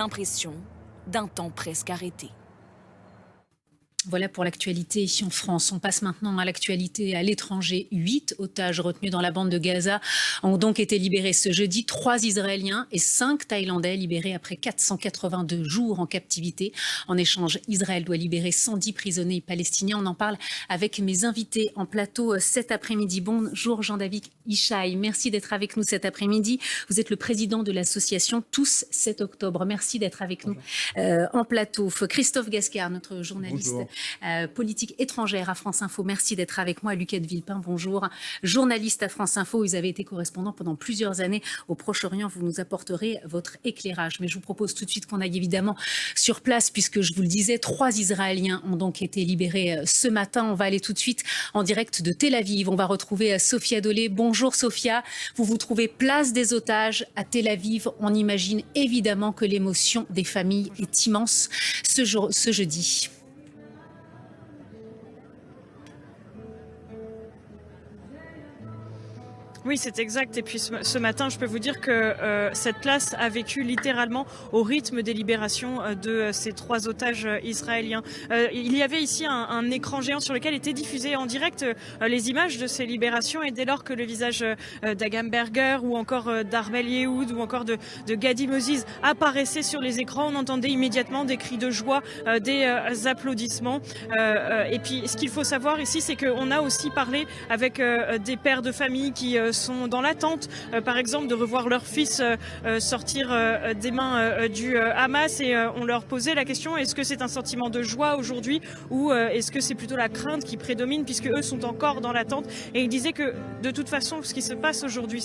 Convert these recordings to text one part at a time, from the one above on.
L'impression d'un temps presque arrêté. Voilà pour l'actualité en France. On passe maintenant à l'actualité à l'étranger. 8 otages retenus dans la bande de Gaza ont donc été libérés ce jeudi. 3 Israéliens et 5 Thaïlandais libérés après 482 jours en captivité. En échange, Israël doit libérer 110 prisonniers palestiniens. On en parle avec mes invités en plateau cet après-midi. Bonjour Jean-David Ishaï, merci d'être avec nous cet après-midi. Vous êtes le président de l'association Tous 7 octobre. Merci d'être avec nous en plateau. Christophe Gascard, notre journaliste politique étrangère à France Info. Merci d'être avec moi. Lucette Villepin, bonjour. Journaliste à France Info, vous avez été correspondant pendant plusieurs années au Proche-Orient. Vous nous apporterez votre éclairage. Mais je vous propose tout de suite qu'on aille évidemment sur place, puisque je vous le disais, 3 Israéliens ont donc été libérés ce matin. On va aller tout de suite en direct de Tel Aviv. On va retrouver Sophia Dolé. Bonjour Sophia. Vous vous trouvez place des otages à Tel Aviv. On imagine évidemment que l'émotion des familles est immense ce jeudi. Oui, c'est exact. Et puis ce matin, je peux vous dire que cette place a vécu littéralement au rythme des libérations de ces 3 otages israéliens. Il y avait ici un écran géant sur lequel étaient diffusées en direct les images de ces libérations. Et dès lors que le visage d'Agam Berger ou encore d'Armel Yehoud ou encore de Gadi Moses apparaissait sur les écrans, on entendait immédiatement des cris de joie, des applaudissements. Et puis ce qu'il faut savoir ici, c'est qu'on a aussi parlé avec des pères de famille qui sont dans l'attente, par exemple, de revoir leur fils sortir des mains du Hamas, et on leur posait la question: est-ce que c'est un sentiment de joie aujourd'hui ou est-ce que c'est plutôt la crainte qui prédomine, puisque eux sont encore dans l'attente. Et ils disaient que de toute façon, ce qui se passe aujourd'hui,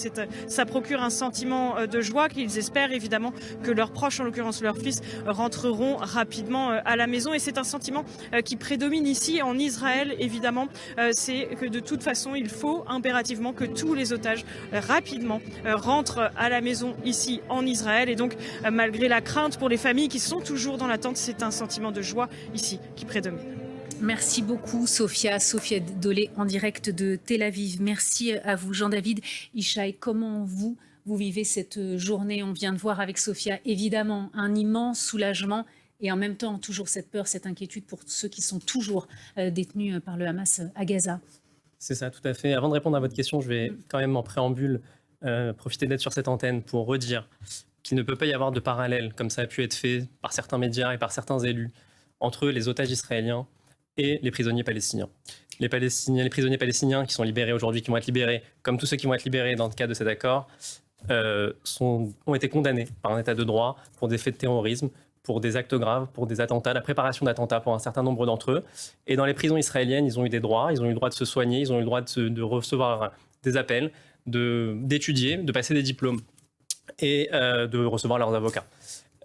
ça procure un sentiment de joie, qu'ils espèrent évidemment que leurs proches, en l'occurrence leur fils, rentreront rapidement à la maison. Et c'est un sentiment qui prédomine ici en Israël, évidemment. C'est que de toute façon, il faut impérativement que tous les otages rapidement rentrent à la maison ici en Israël. Et donc, malgré la crainte pour les familles qui sont toujours dans l'attente, c'est un sentiment de joie ici qui prédomine. Merci beaucoup Sophia Dolé en direct de Tel Aviv. Merci à vous Jean-David Ishaï. Comment vous vivez cette journée? On vient de voir avec Sophia évidemment un immense soulagement et en même temps toujours cette peur, cette inquiétude pour ceux qui sont toujours détenus par le Hamas à Gaza. C'est ça, tout à fait. Avant de répondre à votre question, je vais quand même en préambule profiter d'être sur cette antenne pour redire qu'il ne peut pas y avoir de parallèle, comme ça a pu être fait par certains médias et par certains élus, entre les otages israéliens et les prisonniers palestiniens. Les prisonniers palestiniens qui sont libérés aujourd'hui, qui vont être libérés, comme tous ceux qui vont être libérés dans le cadre de cet accord, ont été condamnés par un état de droit pour des faits de terrorisme, pour des actes graves, pour des attentats, la préparation d'attentats pour un certain nombre d'entre eux. Et dans les prisons israéliennes, ils ont eu des droits, ils ont eu le droit de se soigner, ils ont eu le droit de recevoir des appels, d'étudier, de passer des diplômes et de recevoir leurs avocats.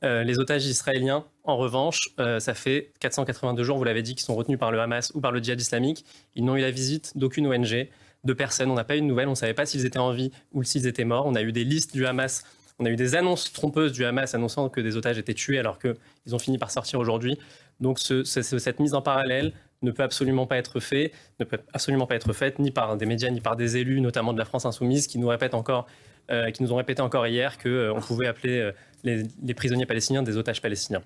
Les otages israéliens, en revanche, ça fait 482 jours, vous l'avez dit, qu'ils sont retenus par le Hamas ou par le djihad islamique. Ils n'ont eu la visite d'aucune ONG, de personne. On n'a pas eu de nouvelles, on ne savait pas s'ils étaient en vie ou s'ils étaient morts. On a eu des listes du Hamas. On a eu des annonces trompeuses du Hamas annonçant que des otages étaient tués alors qu'ils ont fini par sortir aujourd'hui. Donc cette mise en parallèle ne peut absolument pas être faite, ni par des médias ni par des élus, notamment de la France insoumise, qui nous ont répété encore hier qu'on pouvait appeler les prisonniers palestiniens des otages palestiniens.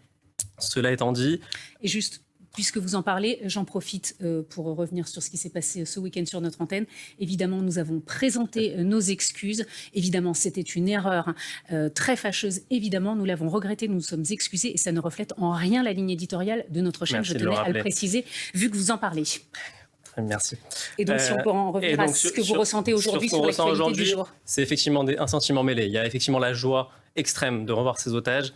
Cela étant dit... Et juste... Puisque vous en parlez, j'en profite pour revenir sur ce qui s'est passé ce week-end sur notre antenne. Évidemment, nous avons présenté nos excuses. Évidemment, c'était une erreur très fâcheuse. Évidemment, nous l'avons regretté, nous nous sommes excusés et ça ne reflète en rien la ligne éditoriale de notre chaîne. Je tenais à le préciser, vu que vous en parlez. Merci. Et donc, si on peut en revenir à ce que vous ressentez aujourd'hui sur l'actualité du jour. C'est effectivement un sentiment mêlé. Il y a effectivement la joie extrême de revoir ces otages.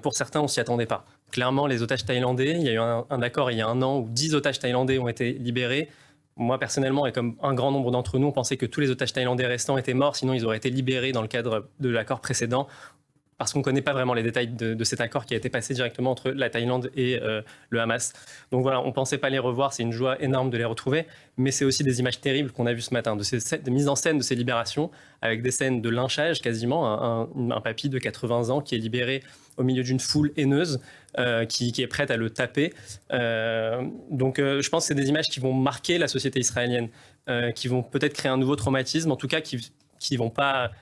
Pour certains, on ne s'y attendait pas. Clairement, les otages thaïlandais, il y a eu un accord il y a un an où 10 otages thaïlandais ont été libérés. Moi, personnellement, et comme un grand nombre d'entre nous, on pensait que tous les otages thaïlandais restants étaient morts, sinon ils auraient été libérés dans le cadre de l'accord précédent, parce qu'on ne connaît pas vraiment les détails de cet accord qui a été passé directement entre la Thaïlande et le Hamas. Donc voilà, on ne pensait pas les revoir, c'est une joie énorme de les retrouver, mais c'est aussi des images terribles qu'on a vues ce matin, de mise en scène de ces libérations, avec des scènes de lynchage quasiment, un papy de 80 ans qui est libéré au milieu d'une foule haineuse qui est prête à le taper. Donc je pense que c'est des images qui vont marquer la société israélienne, qui vont peut-être créer un nouveau traumatisme, en tout cas qui vont pas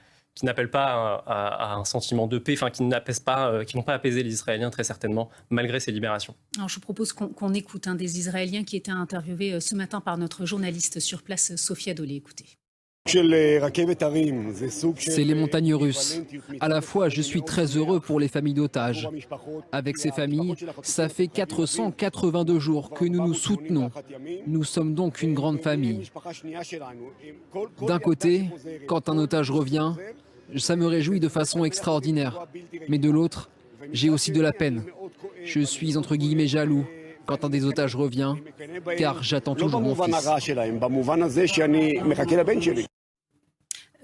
n'appellent pas à un sentiment de paix, enfin qui n'ont pas apaisé les Israéliens très certainement, malgré ces libérations. Alors je vous propose qu'on écoute un des Israéliens qui était interviewé ce matin par notre journaliste sur place, Sophia Dolé. Écoutez. C'est les montagnes russes. À la fois, je suis très heureux pour les familles d'otages. Avec ces familles, ça fait 482 jours que nous nous soutenons. Nous sommes donc une grande famille. D'un côté, quand un otage revient, ça me réjouit de façon extraordinaire. Mais de l'autre, j'ai aussi de la peine. Je suis entre guillemets jaloux quand un des otages revient, car j'attends toujours mon fils.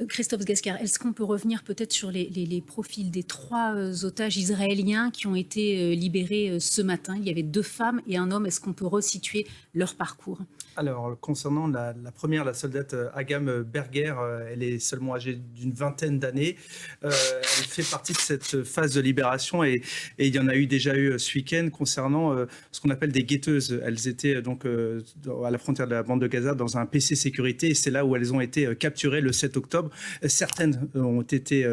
Christophe Gascar, est-ce qu'on peut revenir peut-être sur les profils des 3 otages israéliens qui ont été libérés ce matin? Il y avait 2 femmes et un homme. Est-ce qu'on peut resituer leur parcours? Alors, concernant la première, la soldate Agam Berger, elle est seulement âgée d'une vingtaine d'années. Elle fait partie de cette phase de libération et il y en a déjà eu ce week-end concernant ce qu'on appelle des guetteuses. Elles étaient donc à la frontière de la bande de Gaza dans un PC sécurité et c'est là où elles ont été capturées le 7 octobre. Certaines ont été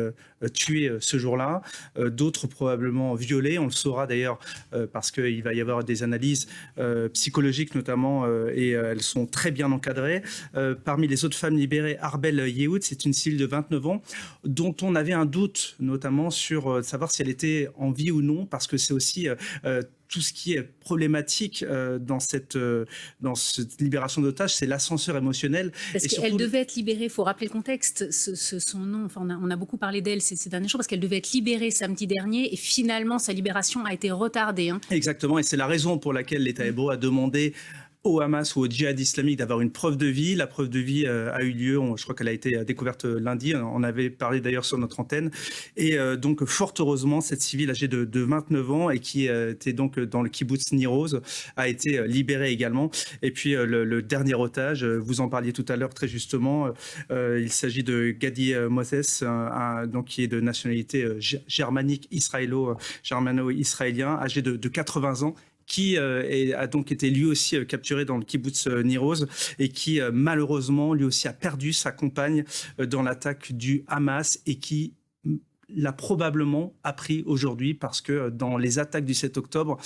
tuées ce jour-là, d'autres probablement violées. On le saura d'ailleurs parce qu'il va y avoir des analyses psychologiques notamment et elles sont très bien encadrées. Parmi les autres femmes libérées, Arbel Yehoud, c'est une civile de 29 ans dont on avait un doute notamment sur savoir si elle était en vie ou non parce que c'est aussi tout ce qui est problématique dans cette libération d'otages, c'est l'ascenseur émotionnel. Parce qu'elle devait être libérée, il faut rappeler le contexte, son nom, enfin, on a beaucoup parlé d'elle ces derniers jours, parce qu'elle devait être libérée samedi dernier, et finalement sa libération a été retardée. Hein. Exactement, et c'est la raison pour laquelle l'État hébreu a demandé au Hamas ou au djihad islamique d'avoir une preuve de vie. La preuve de vie a eu lieu, je crois qu'elle a été découverte lundi, on avait parlé d'ailleurs sur notre antenne. Et donc fort heureusement, cette civile âgée de 29 ans et qui était donc dans le kibbutz Nir Oz a été libérée également. Et puis le dernier otage, vous en parliez tout à l'heure très justement, il s'agit de Gadi Moses, donc qui est de nationalité germanique germano-israélien, âgé de 80 ans, qui a donc été lui aussi capturé dans le kibbutz Nir Oz et qui malheureusement lui aussi a perdu sa compagne dans l'attaque du Hamas et qui l'a probablement appris aujourd'hui parce que dans les attaques du 7 octobre,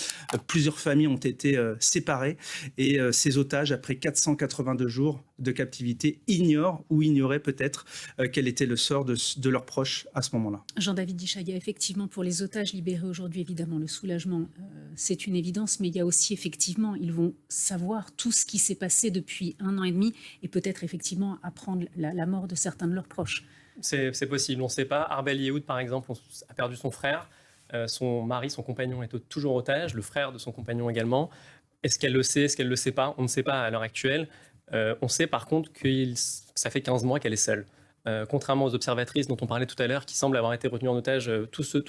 plusieurs familles ont été séparées et ces otages, après 482 jours de captivité, ignorent ou ignoraient peut-être quel était le sort de leurs proches à ce moment-là. Jean-David Dichaïa, effectivement, pour les otages libérés aujourd'hui, évidemment, le soulagement, c'est une évidence, mais il y a aussi, effectivement, ils vont savoir tout ce qui s'est passé depuis 1 an et demi et peut-être, effectivement, apprendre la mort de certains de leurs proches. C'est possible, on ne sait pas. Arbel Yehoud, par exemple, a perdu son frère. Son mari, son compagnon est toujours otage, le frère de son compagnon également. Est-ce qu'elle le sait, est-ce qu'elle ne le sait pas? On ne sait pas à l'heure actuelle. On sait par contre que ça fait 15 mois qu'elle est seule. Contrairement aux observatrices dont on parlait tout à l'heure, qui semblent avoir été retenues en otage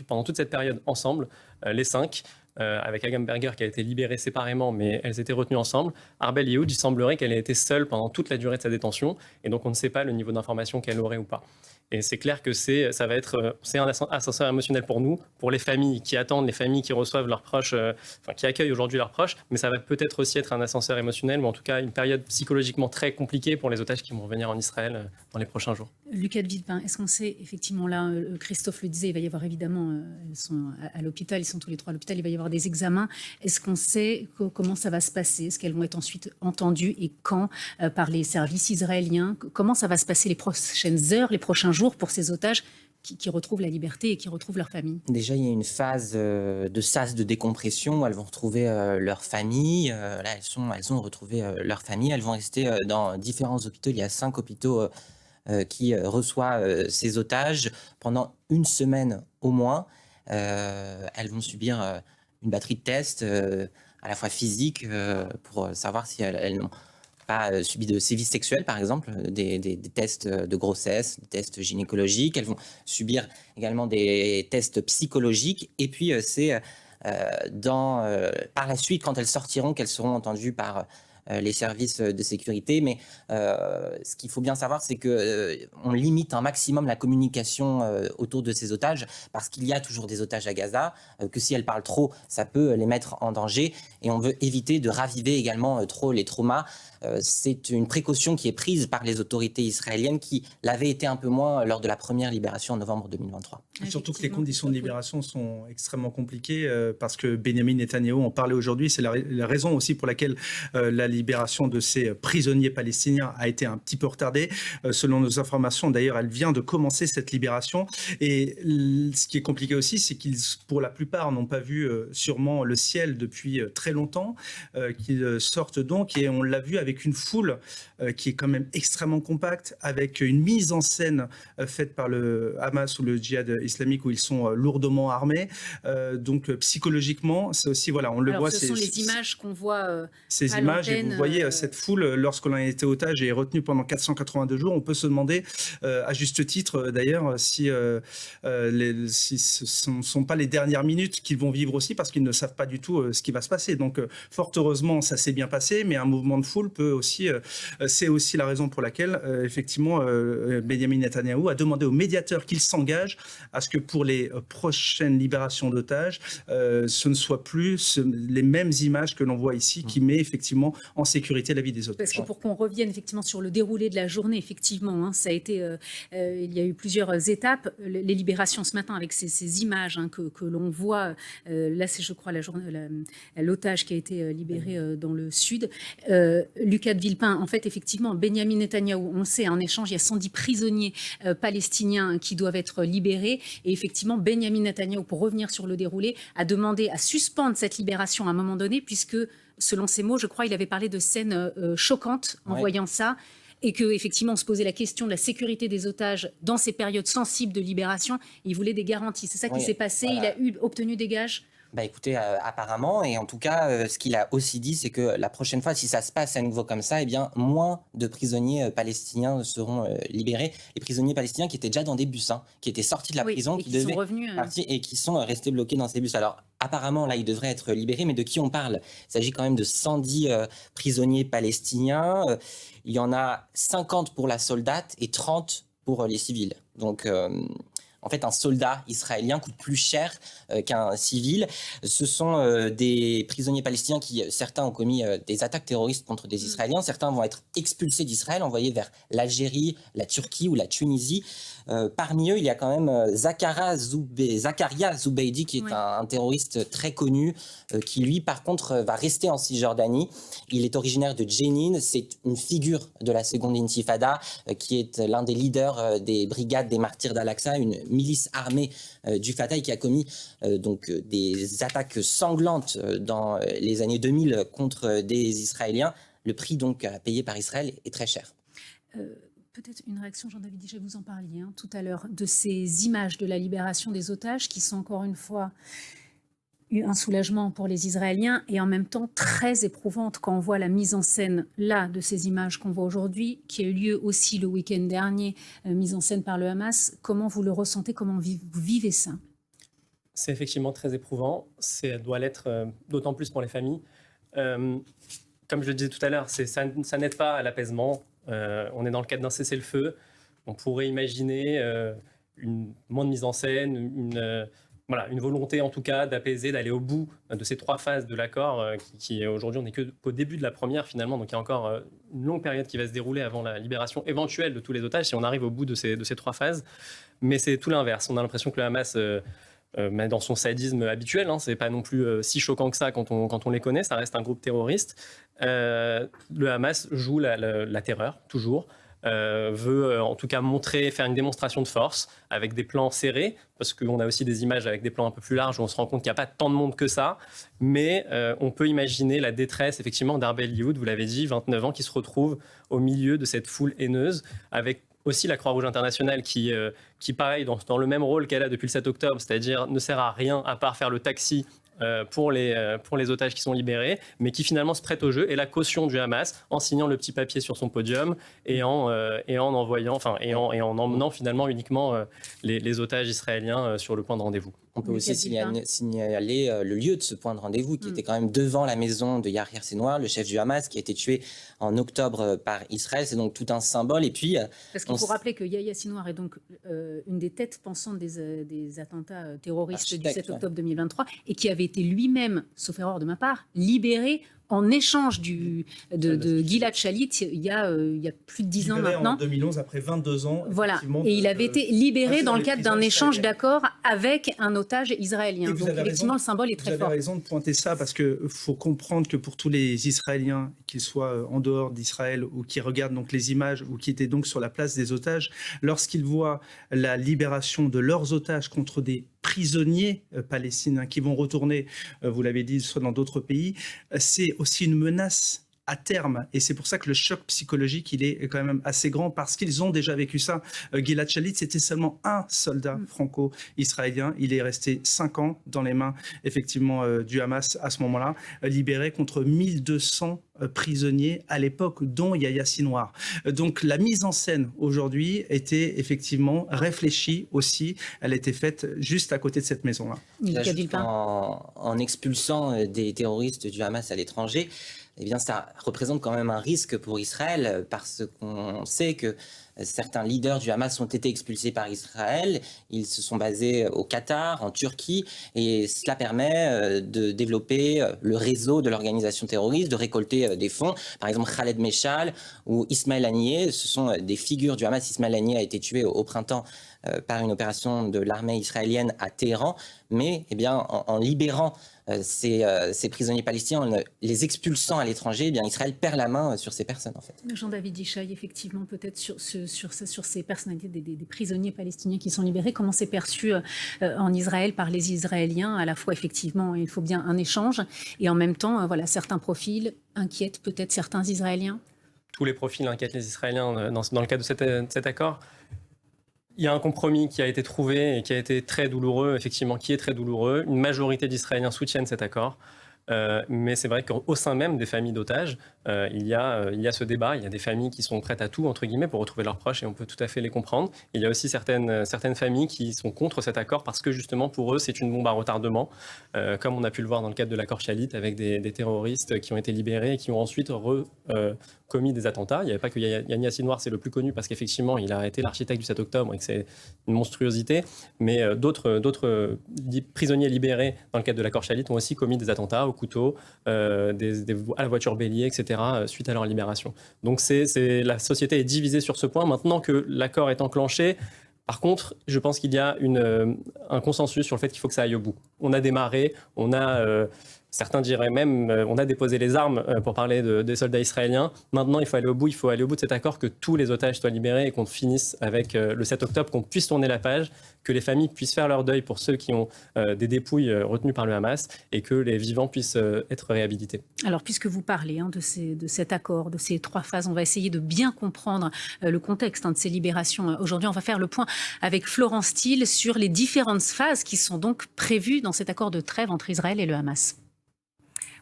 pendant toute cette période ensemble, les 5, avec Agam Berger qui a été libérée séparément, mais elles étaient retenues ensemble. Arbel Yehoud, il semblerait qu'elle ait été seule pendant toute la durée de sa détention, et donc on ne sait pas le niveau d'information qu'elle aurait ou pas. Et c'est clair que c'est un ascenseur émotionnel pour nous, pour les familles qui attendent, les familles qui reçoivent leurs proches, qui accueillent aujourd'hui leurs proches, mais ça va peut-être aussi être un ascenseur émotionnel, ou en tout cas une période psychologiquement très compliquée pour les otages qui vont revenir en Israël dans les prochains jours. Lucas de Villepin, est-ce qu'on sait, effectivement, là, Christophe le disait, il va y avoir évidemment, ils sont à l'hôpital, ils sont tous les 3 à l'hôpital, il va y avoir des examens. Est-ce qu'on sait comment ça va se passer? Est-ce qu'elles vont être ensuite entendues et quand par les services israéliens? Comment ça va se passer les prochaines heures, les prochains jours pour ces otages qui retrouvent la liberté et qui retrouvent leur famille? Déjà, il y a une phase de sas de décompression où elles vont retrouver leur famille. Là, elles ont retrouvé leur famille. Elles vont rester dans différents hôpitaux. Il y a 5 hôpitaux qui reçoivent ces otages pendant 1 semaine au moins. Elles vont subir une batterie de tests à la fois physiques pour savoir si elles n'ont pas subi de sévices sexuels, par exemple, des tests de grossesse, des tests gynécologiques. Elles vont subir également des tests psychologiques. Et puis, c'est par la suite, quand elles sortiront, qu'elles seront entendues par les services de sécurité. Mais ce qu'il faut bien savoir, c'est qu'on limite un maximum la communication autour de ces otages, parce qu'il y a toujours des otages à Gaza, que si elles parlent trop, ça peut les mettre en danger. Et on veut éviter de raviver également trop les traumas. C'est une précaution qui est prise par les autorités israéliennes, qui l'avaient été un peu moins lors de la première libération en novembre 2023. Surtout que les conditions de libération sont extrêmement compliquées parce que Benjamin Netanyahou en parlait aujourd'hui. C'est la raison aussi pour laquelle la libération de ces prisonniers palestiniens a été un petit peu retardée. Selon nos informations, d'ailleurs, elle vient de commencer cette libération. Et ce qui est compliqué aussi, c'est qu'ils, pour la plupart, n'ont pas vu sûrement le ciel depuis très longtemps, qu'ils sortent donc, et on l'a vu avec une foule qui est quand même extrêmement compacte, avec une mise en scène faite par le Hamas ou le djihad islamique où ils sont lourdement armés. Donc psychologiquement, c'est aussi, voilà, on le voit. Ce sont les images qu'on voit ces à images, et l'antenne, vous voyez cette foule, lorsqu'on a été otage et est retenu pendant 482 jours, on peut se demander, à juste titre d'ailleurs, si ce ne sont pas les dernières minutes qu'ils vont vivre aussi, parce qu'ils ne savent pas du tout ce qui va se passer. Donc fort heureusement, ça s'est bien passé, mais un mouvement de foule peut aussi, c'est aussi la raison pour laquelle effectivement Benjamin Netanyahou a demandé aux médiateurs qu'ils s'engagent à ce que pour les prochaines libérations d'otages, ce ne soit plus les mêmes images que l'on voit ici, qui met effectivement en sécurité la vie des otages. Parce que pour qu'on revienne effectivement sur le déroulé de la journée, effectivement, ça a été, il y a eu plusieurs étapes. Les libérations ce matin avec ces images que l'on voit, là c'est je crois l'otage qui a été libéré dans le sud. Lucas de Villepin, en fait effectivement, Benjamin Netanyahou, on le sait, en échange il y a 110 prisonniers palestiniens qui doivent être libérés. Et effectivement, Benjamin Netanyahou, pour revenir sur le déroulé, a demandé à suspendre cette libération à un moment donné, puisque, selon ses mots, je crois, il avait parlé de scènes choquantes en voyant ça, et qu'effectivement, on se posait la question de la sécurité des otages dans ces périodes sensibles de libération. Il voulait des garanties. C'est ça qui s'est passé. Voilà. Il a obtenu des gages. Bah écoutez, apparemment, et en tout cas, ce qu'il a aussi dit, c'est que la prochaine fois, si ça se passe à nouveau comme ça, eh bien, moins de prisonniers palestiniens seront libérés. Les prisonniers palestiniens qui étaient déjà dans des bus, qui étaient sortis de la prison, qui devaient partir et qui sont restés bloqués dans ces bus. Alors, apparemment, là, ils devraient être libérés, mais de qui on parle? Il s'agit quand même de 110 prisonniers palestiniens. Il y en a 50 pour la soldate et 30 pour les civils. Donc... En fait, un soldat israélien coûte plus cher qu'un civil. Ce sont des prisonniers palestiniens qui, certains ont commis des attaques terroristes contre des Israéliens. Certains vont être expulsés d'Israël, envoyés vers l'Algérie, la Turquie ou la Tunisie. Parmi eux, il y a quand même Zakaria Zubeidi, qui est un terroriste très connu, qui lui, par contre, va rester en Cisjordanie. Il est originaire de Jenin. C'est une figure de la seconde intifada, qui est l'un des leaders des brigades des martyrs d'Al-Aqsa, une milice armée du Fatah, qui a commis donc des attaques sanglantes dans les années 2000 contre des Israéliens. Le prix donc payé par Israël est très cher. Peut-être une réaction, Jean-David Dichet, vous en parliez tout à l'heure, de ces images de la libération des otages qui sont encore une fois un soulagement pour les Israéliens et en même temps très éprouvante quand on voit la mise en scène là de ces images qu'on voit aujourd'hui, qui a eu lieu aussi le week-end dernier, mise en scène par le Hamas. Comment vous le ressentez? Comment vous vivez ça? C'est effectivement très éprouvant. Ça doit l'être d'autant plus pour les familles. Comme je le disais tout à l'heure, ça n'aide pas à l'apaisement. On est dans le cadre d'un cessez-le-feu. On pourrait imaginer une moins de mise en scène, une volonté en tout cas d'apaiser, d'aller au bout de ces 3 phases de l'accord qui aujourd'hui, on n'est qu'au début de la première finalement, donc il y a encore une longue période qui va se dérouler avant la libération éventuelle de tous les otages si on arrive au bout de ces 3 phases. Mais c'est tout l'inverse. On a l'impression que le Hamas, dans son sadisme habituel, c'est pas non plus si choquant que ça quand on les connaît, ça reste un groupe terroriste. Le Hamas joue la terreur, toujours. Veut en tout cas faire une démonstration de force avec des plans serrés, parce qu'on a aussi des images avec des plans un peu plus larges où on se rend compte qu'il n'y a pas tant de monde que ça, mais on peut imaginer la détresse effectivement d'Arbel Lioud, vous l'avez dit, 29 ans, qui se retrouve au milieu de cette foule haineuse, avec aussi la Croix-Rouge internationale qui pareil, dans le même rôle qu'elle a depuis le 7 octobre, c'est-à-dire ne sert à rien à part faire le taxi pour les otages qui sont libérés, mais qui finalement se prête au jeu, et la caution du Hamas en signant le petit papier sur son podium et en emmenant finalement uniquement les otages israéliens sur le point de rendez-vous. On peut aussi signaler le lieu de ce point de rendez-vous qui était quand même devant la maison de Yahya Sinwar, le chef du Hamas, qui a été tué en octobre par Israël. C'est donc tout un symbole. Et puis, parce qu'il faut rappeler que Yahya Sinwar est donc une des têtes pensantes des attentats terroristes du 7 octobre 2023 et qui avait été lui-même, sauf erreur de ma part, libéré en échange de Gilad Shalit il y a plus de 10 ans maintenant. En 2011, après 22 ans. Voilà. Et il avait été libéré dans le cadre d'un échange d'accords avec un otage israélien. Donc effectivement, le symbole est très fort. Vous avez raison de pointer ça parce qu'il faut comprendre que pour tous les Israéliens, qu'ils soient en dehors d'Israël ou qui regardent donc les images ou qui étaient donc sur la place des otages, lorsqu'ils voient la libération de leurs otages contre des prisonniers palestiniens qui vont retourner, vous l'avez dit, soit dans d'autres pays, c'est aussi une menace à terme. Et c'est pour ça que le choc psychologique, il est quand même assez grand parce qu'ils ont déjà vécu ça. Gilad Shalit, c'était seulement un soldat franco-israélien. Il est resté 5 ans dans les mains, effectivement, du Hamas à ce moment-là, libéré contre 1200 prisonniers à l'époque, dont Yahya Sinwar. Donc la mise en scène aujourd'hui était effectivement réfléchie aussi. Elle était faite juste à côté de cette maison-là. En expulsant des terroristes du Hamas à l'étranger, eh bien, ça représente quand même un risque pour Israël parce qu'on sait que certains leaders du Hamas ont été expulsés par Israël. Ils se sont basés au Qatar, en Turquie, et cela permet de développer le réseau de l'organisation terroriste, de récolter des fonds. Par exemple, Khaled Meshal ou Ismaël Haniyeh, ce sont des figures du Hamas. Ismaël Haniyeh a été tué au printemps par une opération de l'armée israélienne à Téhéran, mais eh bien, en libérant ces prisonniers palestiniens, en les expulsant à l'étranger, eh bien, Israël perd la main sur ces personnes, en fait. Jean-David Ishaï, effectivement, peut-être sur ces personnalités des prisonniers palestiniens qui sont libérés, comment c'est perçu en Israël par les Israéliens, à la fois, effectivement, il faut bien un échange, et en même temps, voilà, certains profils inquiètent peut-être certains Israéliens. Tous les profils inquiètent les Israéliens dans le cadre de cet accord. Il y a un compromis qui a été trouvé et qui a été très douloureux, effectivement, qui est très douloureux. Une majorité d'Israéliens soutiennent cet accord. Mais c'est vrai qu'au sein même des familles d'otages, il y a ce débat. Il y a des familles qui sont prêtes à tout, entre guillemets, pour retrouver leurs proches, et on peut tout à fait les comprendre. Il y a aussi certaines familles qui sont contre cet accord parce que, justement, pour eux, c'est une bombe à retardement, comme on a pu le voir dans le cadre de l'accord Shalit, avec des terroristes qui ont été libérés et qui ont ensuite commis des attentats. Il n'y avait pas que Yahya Sinwar, c'est le plus connu parce qu'effectivement, il a été l'architecte du 7 octobre et que c'est une monstruosité. Mais d'autres prisonniers libérés dans le cadre de l'accord Shalit ont aussi commis des attentats au couteau, à la voiture bélier, etc., suite à leur libération. Donc la société est divisée sur ce point. Maintenant que l'accord est enclenché, par contre, je pense qu'il y a un consensus sur le fait qu'il faut que ça aille au bout. On a démarré, certains diraient même, on a déposé les armes pour parler des soldats israéliens. Maintenant, il faut aller au bout de cet accord, que tous les otages soient libérés et qu'on finisse avec le 7 octobre, qu'on puisse tourner la page, que les familles puissent faire leur deuil pour ceux qui ont des dépouilles retenues par le Hamas et que les vivants puissent être réhabilités. Alors, puisque vous parlez de cet accord, de ces 3 phases, on va essayer de bien comprendre le contexte de ces libérations. Aujourd'hui, on va faire le point avec Florence Thiel sur les différentes phases qui sont donc prévues dans cet accord de trêve entre Israël et le Hamas.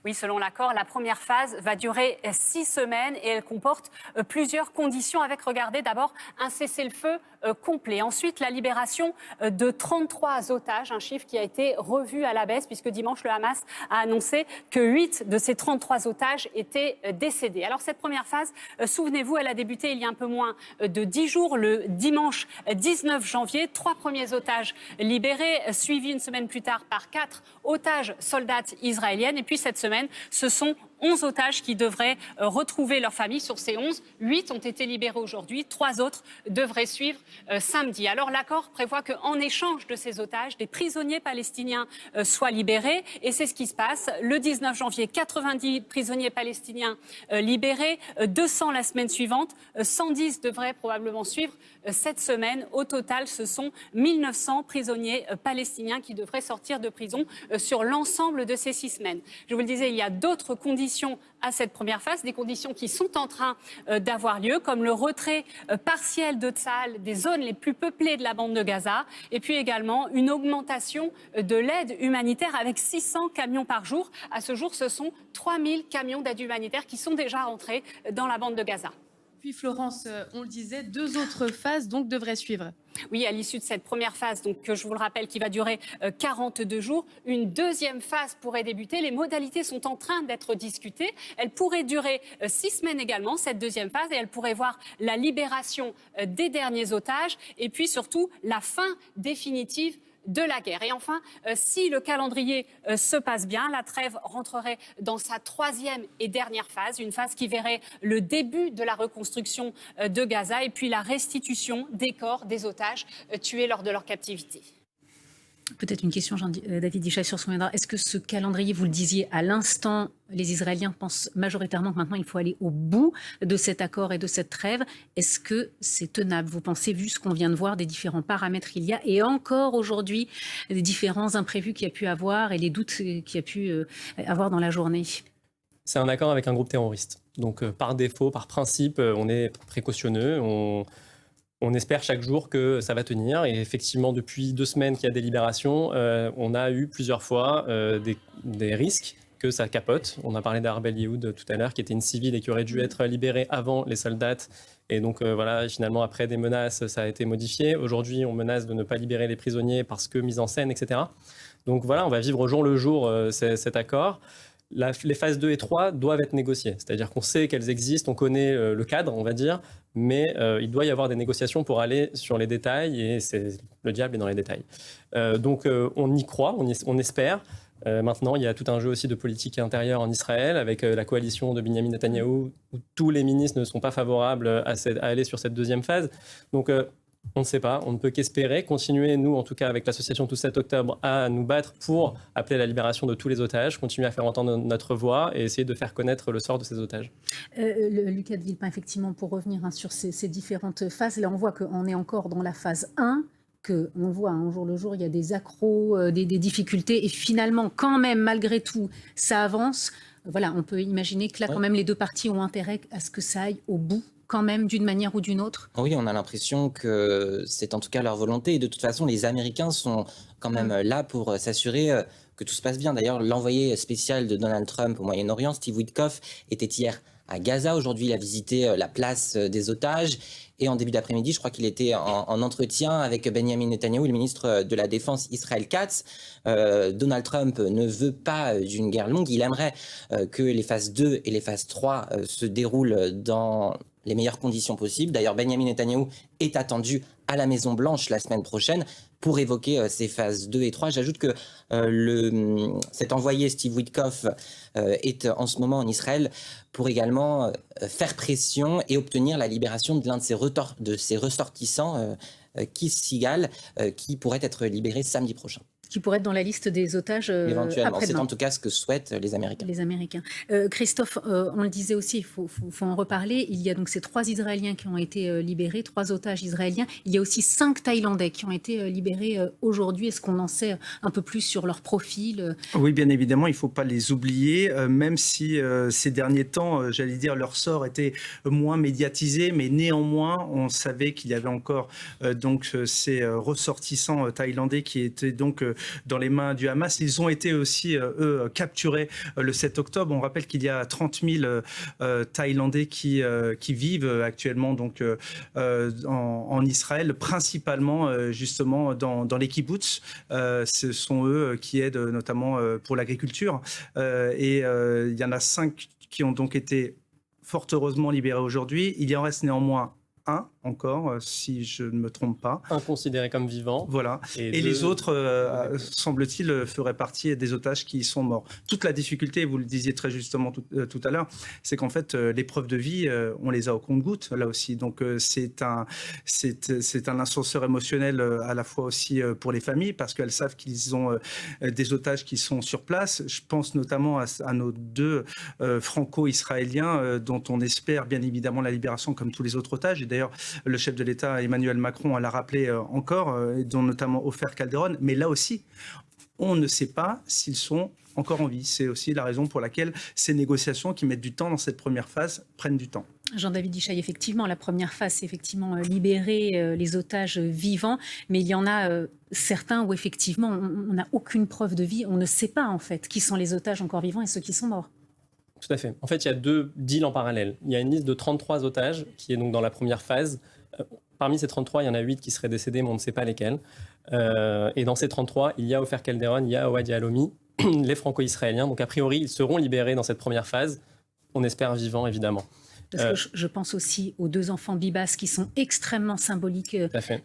Oui, selon l'accord, la première phase va durer 6 semaines et elle comporte plusieurs conditions avec, regardez, d'abord un cessez-le-feu complet. Ensuite, la libération de 33 otages, un chiffre qui a été revu à la baisse puisque dimanche, le Hamas a annoncé que 8 de ces 33 otages étaient décédés. Alors cette première phase, souvenez-vous, elle a débuté il y a un peu moins de 10 jours, le dimanche 19 janvier. 3 premiers otages libérés, suivis une semaine plus tard par 4 otages soldates israéliennes. Et puis cette semaine, ce sont 11 otages qui devraient retrouver leur famille. Sur ces 11, 8 ont été libérés aujourd'hui. 3 autres devraient suivre samedi. Alors l'accord prévoit qu'en échange de ces otages, des prisonniers palestiniens soient libérés. Et c'est ce qui se passe. Le 19 janvier, 90 prisonniers palestiniens libérés. 200 la semaine suivante. 110 devraient probablement suivre cette semaine. Au total, ce sont 1900 prisonniers palestiniens qui devraient sortir de prison sur l'ensemble de ces 6 semaines. Je vous le disais, il y a d'autres conditions à cette première phase, des conditions qui sont en train d'avoir lieu, comme le retrait partiel de Tsahal des zones les plus peuplées de la bande de Gaza, et puis également une augmentation de l'aide humanitaire avec 600 camions par jour. À ce jour, ce sont 3000 camions d'aide humanitaire qui sont déjà rentrés dans la bande de Gaza. puis Florence, on le disait, 2 autres phases donc devraient suivre. Oui, à l'issue de cette première phase, donc, que je vous le rappelle, qui va durer 42 jours, une deuxième phase pourrait débuter. Les modalités sont en train d'être discutées. Elle pourrait durer 6 semaines également, cette deuxième phase, et elle pourrait voir la libération des derniers otages et puis surtout la fin définitive de la guerre. Et enfin, si le calendrier se passe bien, la trêve rentrerait dans sa 3e et dernière phase, une phase qui verrait le début de la reconstruction de Gaza et puis la restitution des corps des otages tués lors de leur captivité. Peut-être une question, David Ishaï, sur Soumaïdra. Est-ce que ce calendrier, vous le disiez à l'instant, les Israéliens pensent majoritairement que maintenant il faut aller au bout de cet accord et de cette trêve. Est-ce que c'est tenable? Vous pensez, vu ce qu'on vient de voir, des différents paramètres qu'il y a, et encore aujourd'hui, des différents imprévus qu'il y a pu avoir et les doutes qu'il y a pu avoir dans la journée? C'est un accord avec un groupe terroriste. Donc par défaut, par principe, on est précautionneux, on espère chaque jour que ça va tenir. Et effectivement, depuis 2 semaines qu'il y a des libérations, on a eu plusieurs fois des risques que ça capote. On a parlé d'Arbel Yehoud tout à l'heure, qui était une civile et qui aurait dû être libérée avant les soldats. Et donc voilà, finalement, après des menaces, ça a été modifié. Aujourd'hui, on menace de ne pas libérer les prisonniers parce que mise en scène, etc. Donc voilà, on va vivre au jour le jour cet accord. Les phases 2 et 3 doivent être négociées. C'est-à-dire qu'on sait qu'elles existent, on connaît le cadre, on va dire, mais il doit y avoir des négociations pour aller sur les détails, et le diable est dans les détails. Donc on y croit, on espère. Maintenant, il y a tout un jeu aussi de politique intérieure en Israël, avec la coalition de Benyamin Netanyahou, où tous les ministres ne sont pas favorables à aller sur cette deuxième phase. Donc on ne sait pas, on ne peut qu'espérer, continuer, nous en tout cas avec l'association Tout 7 octobre, à nous battre pour appeler à la libération de tous les otages, continuer à faire entendre notre voix et essayer de faire connaître le sort de ces otages. Lucas de Villepin, effectivement, pour revenir sur ces différentes phases, là on voit qu'on est encore dans la phase 1, qu'on voit au jour le jour, il y a des accros, des difficultés, et finalement, quand même, malgré tout, ça avance. Voilà, on peut imaginer que là, quand même, les 2 parties ont intérêt à ce que ça aille au bout, quand même, d'une manière ou d'une autre? Oui, on a l'impression que c'est en tout cas leur volonté. Et de toute façon, les Américains sont quand même là pour s'assurer que tout se passe bien. D'ailleurs, l'envoyé spécial de Donald Trump au Moyen-Orient, Steve Witkoff, était hier à Gaza. Aujourd'hui, il a visité la place des otages. Et en début d'après-midi, je crois qu'il était en entretien avec Benyamin Netanyahou, le ministre de la Défense Israël Katz. Donald Trump ne veut pas d'une guerre longue. Il aimerait que les phases 2 et les phases 3 se déroulent dans les meilleures conditions possibles. D'ailleurs, Benyamin Netanyahou est attendu à la Maison-Blanche la semaine prochaine pour évoquer ces phases 2 et 3. J'ajoute que cet envoyé Steve Witkoff est en ce moment en Israël pour également faire pression et obtenir la libération de l'un de ses ressortissants, Keith Seagal, qui pourrait être libéré samedi prochain. Qui pourrait être dans la liste des otages éventuellement. C'est en tout cas ce que souhaitent les Américains. Les Américains. Christophe, on le disait aussi, il faut en reparler. Il y a donc ces 3 Israéliens qui ont été libérés, 3 otages israéliens. Il y a aussi 5 Thaïlandais qui ont été libérés aujourd'hui. Est-ce qu'on en sait un peu plus sur leur profil? Oui, bien évidemment, il ne faut pas les oublier, même si ces derniers temps, j'allais dire, leur sort était moins médiatisé, mais néanmoins, on savait qu'il y avait encore donc ces ressortissants thaïlandais qui étaient donc dans les mains du Hamas. Ils ont été aussi, eux, capturés le 7 octobre. On rappelle qu'il y a 30 000 Thaïlandais qui vivent actuellement donc, en Israël, principalement justement dans les kibbutz. Ce sont eux qui aident notamment pour l'agriculture. Et il y en a 5 qui ont donc été fort heureusement libérés aujourd'hui. Il y en reste néanmoins 1 encore, si je ne me trompe pas. Un considéré comme vivant. Voilà. Et les autres, semble-t-il, feraient partie des otages qui sont morts. Toute la difficulté, vous le disiez très justement tout à l'heure, c'est qu'en fait, les preuves de vie, on les a au compte-gouttes, là aussi. Donc, c'est un ascenseur émotionnel à la fois aussi pour les familles, parce qu'elles savent qu'ils ont des otages qui sont sur place. Je pense notamment à nos 2 franco-israéliens, dont on espère bien évidemment la libération comme tous les autres otages. Et d'ailleurs, le chef de l'État, Emmanuel Macron, l'a rappelé encore, dont notamment Ofer Calderon. Mais là aussi, on ne sait pas s'ils sont encore en vie. C'est aussi la raison pour laquelle ces négociations qui mettent du temps dans cette première phase prennent du temps. Jean-David Ishaï, effectivement, la première phase, c'est effectivement libérer les otages vivants, mais il y en a certains où effectivement on n'a aucune preuve de vie, on ne sait pas en fait qui sont les otages encore vivants et ceux qui sont morts. Tout à fait. En fait, il y a 2 deals en parallèle. Il y a une liste de 33 otages qui est donc dans la première phase. Parmi ces 33, il y en a 8 qui seraient décédés, mais on ne sait pas lesquels. Et dans ces 33, il y a Ofer Calderon, il y a Awad Yahalomi, les franco-israéliens. Donc a priori, ils seront libérés dans cette première phase. On espère vivants, évidemment. Parce que je pense aussi aux 2 enfants Bibas qui sont extrêmement symboliques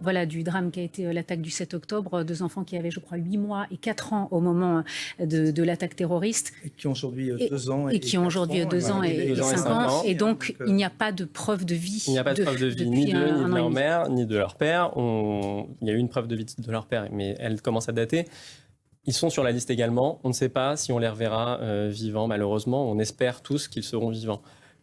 voilà, du drame qui a été l'attaque du 7 octobre. 2 enfants qui avaient, je crois, 8 mois et 4 ans au moment de l'attaque terroriste. Et qui ont aujourd'hui 2 ans. Et qui ont aujourd'hui 2 ans et 5 ans. Et donc, il n'y a pas de preuve de vie. Il n'y a pas de preuve de vie ni d'eux, ni de leur mère, ni de leur père. Il y a eu une preuve de vie de leur père, mais elle commence à dater. Ils sont sur la liste également. On ne sait pas si on les reverra vivants, malheureusement. On espère tous qu'ils seront vivants.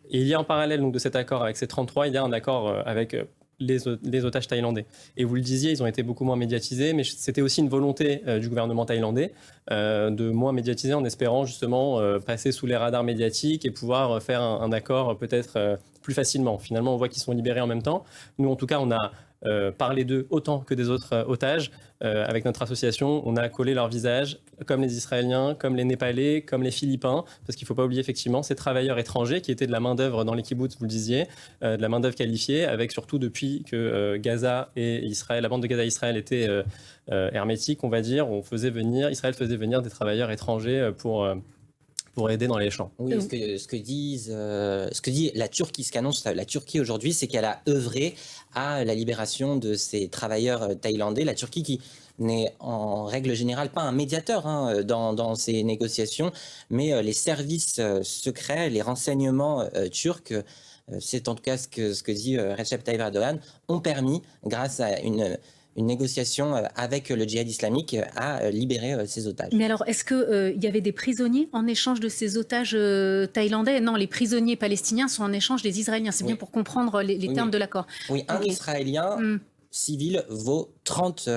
Et il y a en parallèle donc, de cet accord avec ces 33, il y a un accord avec les otages thaïlandais. Et vous le disiez, ils ont été beaucoup moins médiatisés, mais c'était aussi une volonté du gouvernement thaïlandais de moins médiatiser en espérant justement passer sous les radars médiatiques et pouvoir faire un accord peut-être plus facilement. Finalement, on voit qu'ils sont libérés en même temps. Nous, en tout cas, on a parlé d'eux autant que des autres otages. Avec notre association, on a collé leur visage, comme les Israéliens, comme les Népalais, comme les Philippins, parce qu'il ne faut pas oublier effectivement ces travailleurs étrangers qui étaient de la main-d'œuvre dans les kibboutz, vous le disiez, de la main-d'œuvre qualifiée, avec surtout depuis que Gaza et Israël, la bande de Gaza et Israël était hermétique, on va dire, Israël faisait venir des travailleurs étrangers pour aider dans les champs. Oui, ce que dit la Turquie, ce qu'annonce la Turquie aujourd'hui, c'est qu'elle a œuvré à la libération de ces travailleurs thaïlandais. La Turquie qui n'est en règle générale pas un médiateur dans ces négociations, mais les services secrets, les renseignements turcs, c'est en tout cas ce que dit Recep Tayyip Erdogan, ont permis, grâce à une négociation avec le djihad islamique à libérer ces otages. Mais alors, est-ce qu'il y avait des prisonniers en échange de ces otages thaïlandais? Non, les prisonniers palestiniens sont en échange des Israéliens. C'est bien pour comprendre les termes de l'accord. Oui, un Israélien civil vaut 30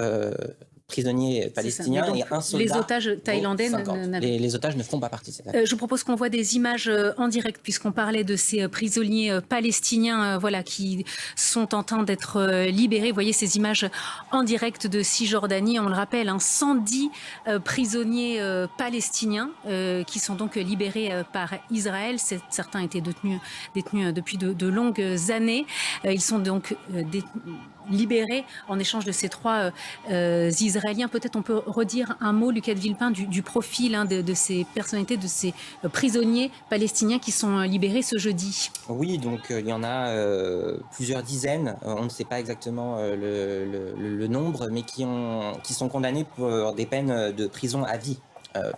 prisonniers palestiniens donc, et un soldat. Les otages thaïlandais les otages ne font pas partie de cette affaire. Je vous propose qu'on voit des images en direct, puisqu'on parlait de ces prisonniers palestiniens voilà, qui sont en train d'être libérés. Vous voyez ces images en direct de Cisjordanie. On le rappelle, 110 prisonniers palestiniens qui sont donc libérés par Israël. Certains étaient détenus depuis de longues années. Ils sont donc libérés en échange de ces 3 Israéliens. Peut-être on peut redire un mot, Lucas de Villepin, du profil de ces personnalités, de ces prisonniers palestiniens qui sont libérés ce jeudi. Oui, donc il y en a plusieurs dizaines, on ne sait pas exactement le nombre, mais qui sont condamnés pour des peines de prison à vie.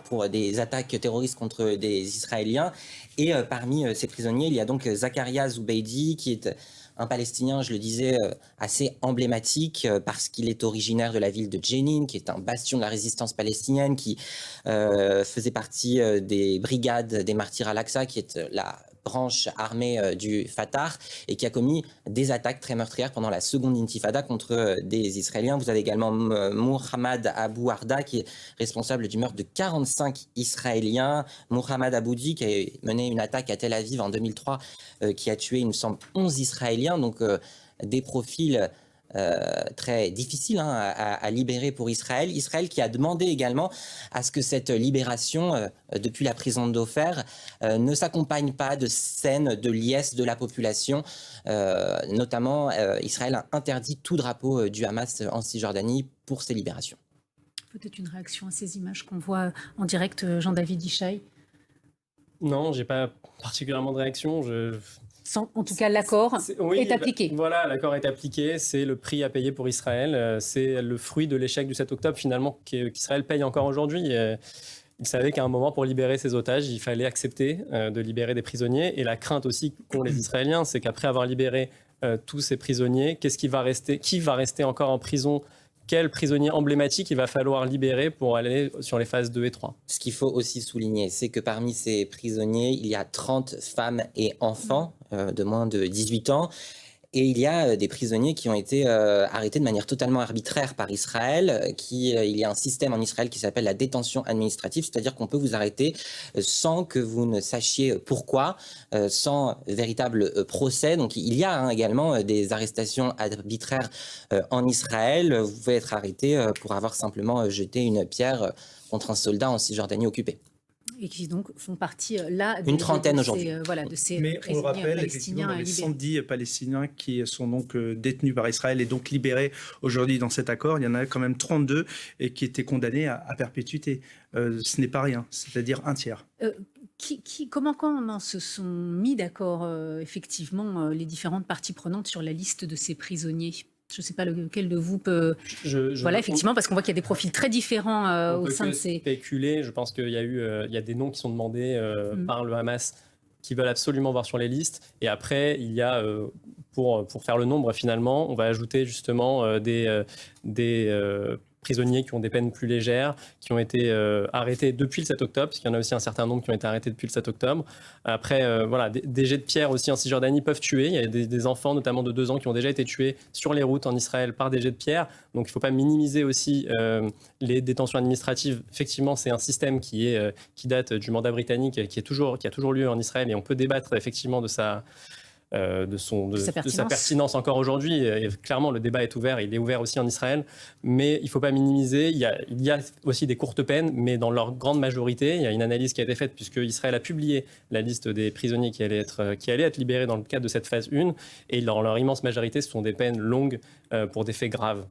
Pour des attaques terroristes contre des Israéliens. Et parmi ces prisonniers, il y a donc Zakaria Zubeidi, qui est un Palestinien, je le disais, assez emblématique parce qu'il est originaire de la ville de Jenin, qui est un bastion de la résistance palestinienne, qui faisait partie des brigades des martyrs al-Aqsa, qui est la branche armée du Fatah et qui a commis des attaques très meurtrières pendant la seconde intifada contre des Israéliens. Vous avez également Mohamed Abou Arda qui est responsable du meurtre de 45 Israéliens. Mohamed Aboudi qui a mené une attaque à Tel Aviv en 2003 qui a tué, il me semble, 11 Israéliens. Donc des profils très difficile à libérer pour Israël. Israël qui a demandé également à ce que cette libération depuis la prison d'Ofer ne s'accompagne pas de scènes de liesse de la population. Notamment, Israël a interdit tout drapeau du Hamas en Cisjordanie pour ces libérations. Peut-être une réaction à ces images qu'on voit en direct, Jean-David Ishaï? Non, j'ai pas particulièrement de réaction. En tout cas, l'accord est appliqué. Voilà, l'accord est appliqué. C'est le prix à payer pour Israël. C'est le fruit de l'échec du 7 octobre, finalement, qu'Israël paye encore aujourd'hui. Il savait qu'à un moment, pour libérer ses otages, il fallait accepter de libérer des prisonniers. Et la crainte aussi qu'ont les Israéliens, c'est qu'après avoir libéré tous ces prisonniers, qui va rester encore en prison? Quel prisonnier emblématique il va falloir libérer pour aller sur les phases 2 et 3? Ce qu'il faut aussi souligner, c'est que parmi ces prisonniers, il y a 30 femmes et enfants de moins de 18 ans. Et il y a des prisonniers qui ont été arrêtés de manière totalement arbitraire par Israël. Il y a un système en Israël qui s'appelle la détention administrative, c'est-à-dire qu'on peut vous arrêter sans que vous ne sachiez pourquoi, sans véritable procès. Donc il y a également des arrestations arbitraires en Israël. Vous pouvez être arrêté pour avoir simplement jeté une pierre contre un soldat en Cisjordanie occupée. et qui donc font partie là une trentaine aujourd'hui. De ces Mais on le prisonniers rappelle, effectivement, palestiniens dans les libérés. 110 Palestiniens qui sont donc détenus par Israël et donc libérés aujourd'hui dans cet accord, il y en a quand même 32 et qui étaient condamnés à perpétuité. Ce n'est pas rien, c'est-à-dire un tiers. Comment se sont mis d'accord effectivement les différentes parties prenantes sur la liste de ces prisonniers? Je ne sais pas lequel de vous peut... Voilà, effectivement, parce qu'on voit qu'il y a des profils très différents au sein de ces... Spéculer, je pense qu'il y a des noms qui sont demandés par le Hamas qui veulent absolument voir sur les listes. Et après, il y a, pour faire le nombre finalement, on va ajouter justement des prisonniers qui ont des peines plus légères, qui ont été arrêtés depuis le 7 octobre, parce qu'il y en a aussi un certain nombre qui ont été arrêtés depuis le 7 octobre. Après, voilà, des jets de pierre aussi en Cisjordanie peuvent tuer. Il y a des enfants, notamment de 2 ans, qui ont déjà été tués sur les routes en Israël par des jets de pierre. Donc il ne faut pas minimiser aussi les détentions administratives. Effectivement, c'est un système qui date du mandat britannique, qui a toujours lieu en Israël, et on peut débattre effectivement de sa pertinence encore aujourd'hui. Clairement, le débat est ouvert, il est ouvert aussi en Israël, mais il ne faut pas minimiser. Il y a aussi des courtes peines, mais dans leur grande majorité, il y a une analyse qui a été faite, puisque Israël a publié la liste des prisonniers qui allaient être libérés dans le cadre de cette phase 1, et dans leur immense majorité, ce sont des peines longues pour des faits graves.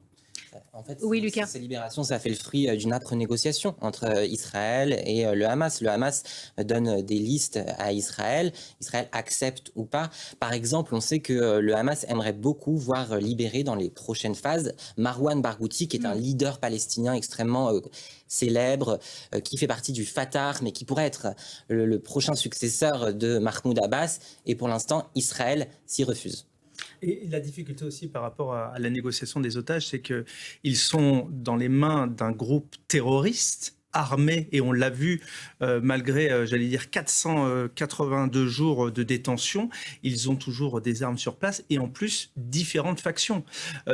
En fait, oui, Lucas. Ces libérations, ça fait le fruit d'une âpre négociation entre Israël et le Hamas. Le Hamas donne des listes à Israël. Israël accepte ou pas. Par exemple, on sait que le Hamas aimerait beaucoup voir libérer dans les prochaines phases Marwan Barghouti, qui est un leader palestinien extrêmement célèbre, qui fait partie du Fatah, mais qui pourrait être le prochain successeur de Mahmoud Abbas. Et pour l'instant, Israël s'y refuse. Et la difficulté aussi par rapport à la négociation des otages, c'est qu'ils sont dans les mains d'un groupe terroriste armé, et on l'a vu malgré, j'allais dire, 482 jours de détention, ils ont toujours des armes sur place et en plus différentes factions.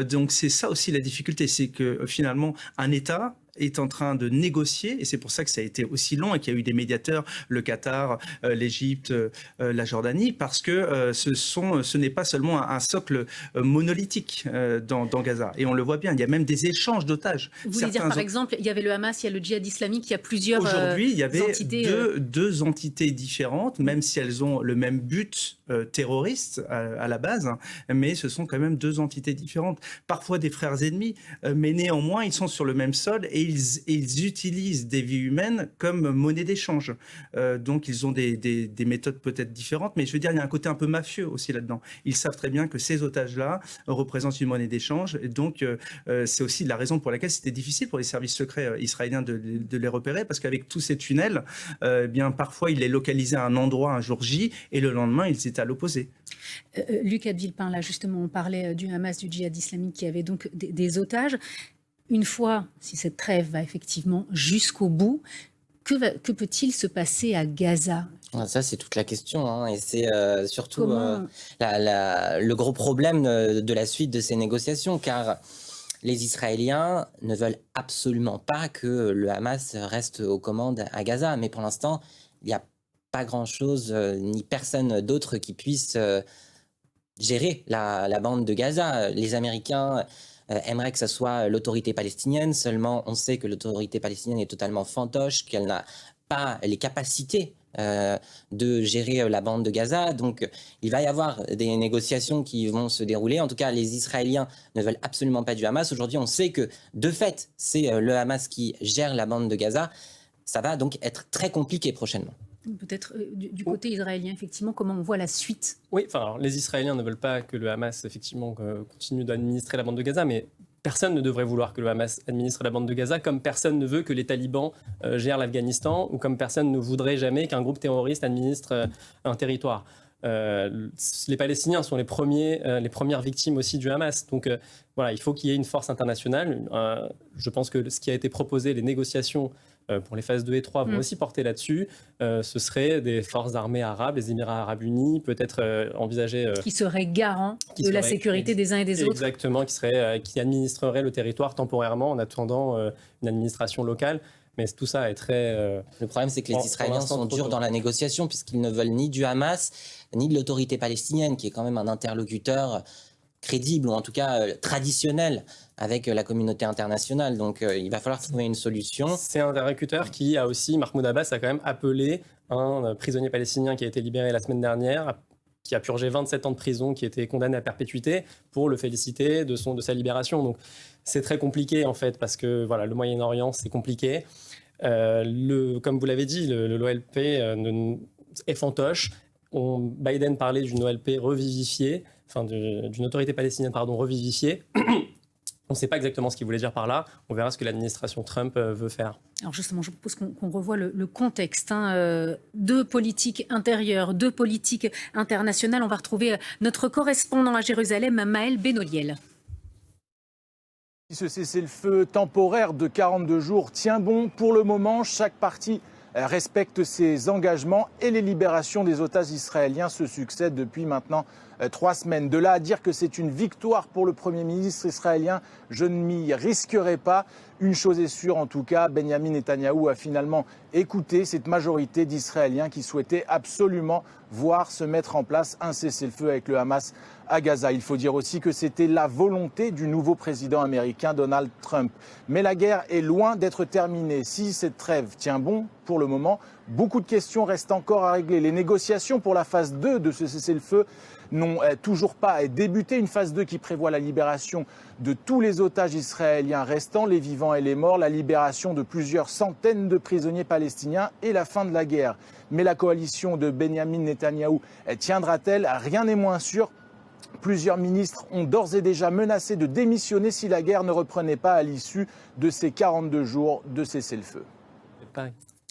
Donc c'est ça aussi la difficulté, c'est que finalement un État est en train de négocier, et c'est pour ça que ça a été aussi long et qu'il y a eu des médiateurs, le Qatar, l'Égypte, la Jordanie, parce que ce n'est pas seulement un socle monolithique dans Gaza. Et on le voit bien, il y a même des échanges d'otages. Vous voulez dire, par exemple, il y avait le Hamas, il y a le djihad islamique, il y a plusieurs Aujourd'hui, il y avait entités, deux entités différentes, même si elles ont le même but terroriste à la base, hein, mais ce sont quand même deux entités différentes. Parfois des frères ennemis, mais néanmoins, ils sont sur le même sol et ils utilisent des vies humaines comme monnaie d'échange. Donc, ils ont des méthodes peut-être différentes, mais je veux dire, il y a un côté un peu mafieux aussi là-dedans. Ils savent très bien que ces otages-là représentent une monnaie d'échange, et donc c'est aussi la raison pour laquelle c'était difficile pour les services secrets israéliens de les repérer, parce qu'avec tous ces tunnels, bien parfois, ils les localisaient à un endroit un jour J, et le lendemain, ils étaient à l'opposé. Lucas de Villepin, là justement, on parlait du Hamas, du djihad islamique qui avait donc des otages. Une fois, si cette trêve va effectivement jusqu'au bout, que peut-il se passer à Gaza ? Ça, c'est toute la question, hein, et c'est surtout le gros problème de la suite de ces négociations, car les Israéliens ne veulent absolument pas que le Hamas reste aux commandes à Gaza, mais pour l'instant, il n'y a pas grand-chose, ni personne d'autre qui puisse gérer la bande de Gaza. Les Américains aimerait que ce soit l'autorité palestinienne, seulement on sait que l'autorité palestinienne est totalement fantoche, qu'elle n'a pas les capacités de gérer la bande de Gaza. Donc il va y avoir des négociations qui vont se dérouler. En tout cas, les Israéliens ne veulent absolument pas du Hamas. Aujourd'hui, on sait que de fait, c'est le Hamas qui gère la bande de Gaza. Ça va donc être très compliqué prochainement. Peut-être du côté israélien, effectivement, comment on voit la suite ? Oui, enfin, les Israéliens ne veulent pas que le Hamas, effectivement, continue d'administrer la bande de Gaza, mais personne ne devrait vouloir que le Hamas administre la bande de Gaza, comme personne ne veut que les talibans gèrent l'Afghanistan, ou comme personne ne voudrait jamais qu'un groupe terroriste administre un territoire. Les Palestiniens sont les premières victimes aussi du Hamas. Donc voilà, il faut qu'il y ait une force internationale. Je pense que ce qui a été proposé, les négociations pour les phases 2 et 3 vont aussi porter là-dessus. Ce serait des forces armées arabes, les Émirats arabes unis, peut-être envisager... qui seraient garants de la sécurité des uns et des autres. Exactement, qui administreraient le territoire temporairement en attendant une administration locale. Mais tout ça est très... Le problème, c'est que les Israéliens sont durs dans la négociation, puisqu'ils ne veulent ni du Hamas, ni de l'autorité palestinienne, qui est quand même un interlocuteur crédible, ou en tout cas traditionnel, avec la communauté internationale. Donc il va falloir trouver une solution. C'est un interlocuteur qui a aussi, Mahmoud Abbas a quand même appelé un prisonnier palestinien qui a été libéré la semaine dernière, qui a purgé 27 ans de prison, qui était condamné à perpétuité, pour le féliciter de sa libération. Donc c'est très compliqué en fait, parce que voilà, le Moyen-Orient, c'est compliqué. Comme vous l'avez dit, l'OLP est fantoche. Biden parlait d'une OLP revivifiée, enfin d'une autorité palestinienne revivifiée. On ne sait pas exactement ce qu'il voulait dire par là. On verra ce que l'administration Trump veut faire. Alors justement, je propose qu'on revoie le contexte de politique intérieure, de politique internationale. On va retrouver notre correspondant à Jérusalem, Maël Benoliel. Ce cessez-le-feu temporaire de 42 jours tient bon. Pour le moment, chaque partie respecte ses engagements et les libérations des otages israéliens se succèdent depuis maintenant 3 semaines. De là à dire que c'est une victoire pour le Premier ministre israélien, je ne m'y risquerai pas. Une chose est sûre en tout cas, Benyamin Netanyahou a finalement écouté cette majorité d'Israéliens qui souhaitaient absolument voir se mettre en place un cessez-le-feu avec le Hamas à Gaza. Il faut dire aussi que c'était la volonté du nouveau président américain Donald Trump. Mais la guerre est loin d'être terminée. Si cette trêve tient bon pour le moment, beaucoup de questions restent encore à régler. Les négociations pour la phase 2 de ce cessez-le-feu n'ont toujours pas débuté. Une phase 2 qui prévoit la libération de tous les otages israéliens restants, les vivants et les morts, la libération de plusieurs centaines de prisonniers palestiniens et la fin de la guerre. Mais la coalition de Benyamin Netanyahou tiendra-t-elle? Rien n'est moins sûr. Plusieurs ministres ont d'ores et déjà menacé de démissionner si la guerre ne reprenait pas à l'issue de ces 42 jours de cessez-le-feu.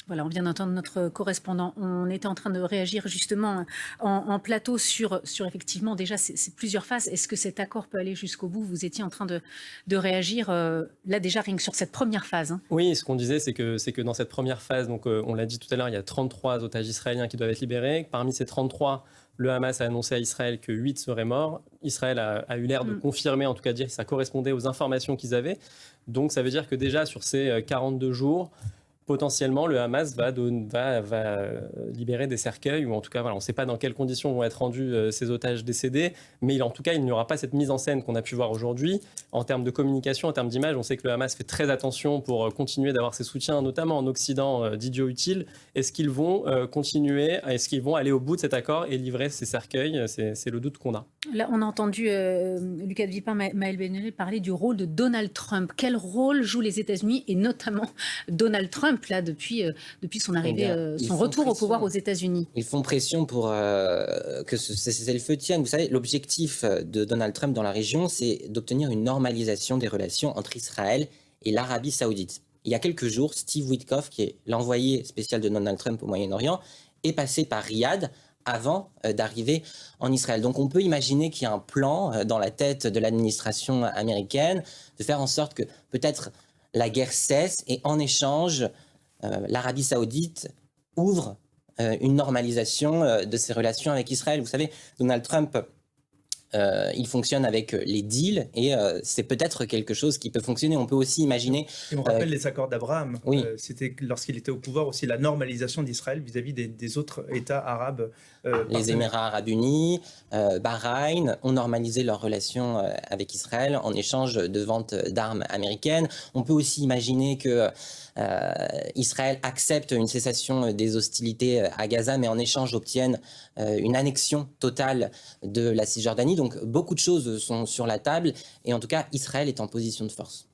Voilà, on vient d'entendre notre correspondant. On était en train de réagir justement en plateau sur effectivement déjà ces plusieurs phases. Est-ce que cet accord peut aller jusqu'au bout? Vous étiez en train de réagir là déjà rien que sur cette première phase. Oui, ce qu'on disait, c'est que dans cette première phase, donc on l'a dit tout à l'heure, il y a 33 otages israéliens qui doivent être libérés. Parmi ces 33, le Hamas a annoncé à Israël que 8 seraient morts. Israël a eu l'air de confirmer, en tout cas dire que ça correspondait aux informations qu'ils avaient. Donc ça veut dire que déjà sur ces 42 jours, potentiellement, le Hamas va libérer des cercueils, ou en tout cas, voilà, on ne sait pas dans quelles conditions vont être rendus ces otages décédés, mais en tout cas, il n'y aura pas cette mise en scène qu'on a pu voir aujourd'hui. En termes de communication, en termes d'image, on sait que le Hamas fait très attention pour continuer d'avoir ses soutiens, notamment en Occident, d'idiots utiles. Est-ce qu'ils vont continuer, est-ce qu'ils vont aller au bout de cet accord et livrer ces cercueils? C'est le doute qu'on a. Là, on a entendu Lucas de Villepin, Maël Benoliel parler du rôle de Donald Trump. Quel rôle jouent les États-Unis et notamment Donald Trump là depuis son arrivée, son retour au pouvoir aux États-Unis? Ils font pression pour que ce cessez-le-feu tienne. Vous savez, l'objectif de Donald Trump dans la région, c'est d'obtenir une normalisation des relations entre Israël et l'Arabie Saoudite. Il y a quelques jours, Steve Witkoff, qui est l'envoyé spécial de Donald Trump au Moyen-Orient, est passé par Riyad avant d'arriver en Israël. Donc on peut imaginer qu'il y a un plan dans la tête de l'administration américaine de faire en sorte que peut-être la guerre cesse et en échange, l'Arabie Saoudite ouvre une normalisation de ses relations avec Israël. Vous savez, Donald Trump, il fonctionne avec les deals et c'est peut-être quelque chose qui peut fonctionner. On peut aussi imaginer... Et on rappelle les accords d'Abraham. Oui. C'était lorsqu'il était au pouvoir aussi la normalisation d'Israël vis-à-vis des autres États arabes. Les Émirats arabes unis, Bahreïn ont normalisé leurs relations avec Israël en échange de ventes d'armes américaines. On peut aussi imaginer que Israël accepte une cessation des hostilités à Gaza, mais en échange obtienne une annexion totale de la Cisjordanie. Donc beaucoup de choses sont sur la table et en tout cas Israël est en position de force.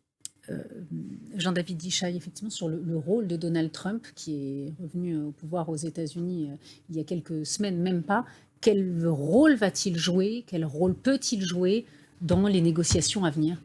Jean-David Dichaï, effectivement, sur le rôle de Donald Trump, qui est revenu au pouvoir aux États-Unis il y a quelques semaines, même pas. Quel rôle va-t-il jouer? Quel rôle peut-il jouer dans les négociations à venir?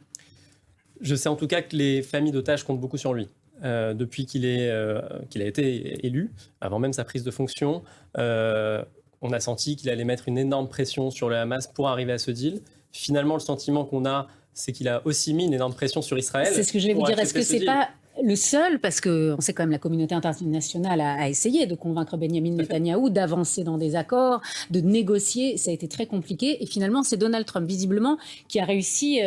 Je sais en tout cas que les familles d'otages comptent beaucoup sur lui. Depuis qu'il a été élu, avant même sa prise de fonction, on a senti qu'il allait mettre une énorme pression sur le Hamas pour arriver à ce deal. Finalement, le sentiment qu'on a, c'est qu'il a aussi mis une énorme pression sur Israël. C'est ce que je vais vous dire. Est-ce que c'est pas le seul, parce qu'on sait quand même la communauté internationale a essayé de convaincre Benyamin Netanyahou d'avancer dans des accords, de négocier. Ça a été très compliqué. Et finalement, c'est Donald Trump, visiblement, qui a réussi,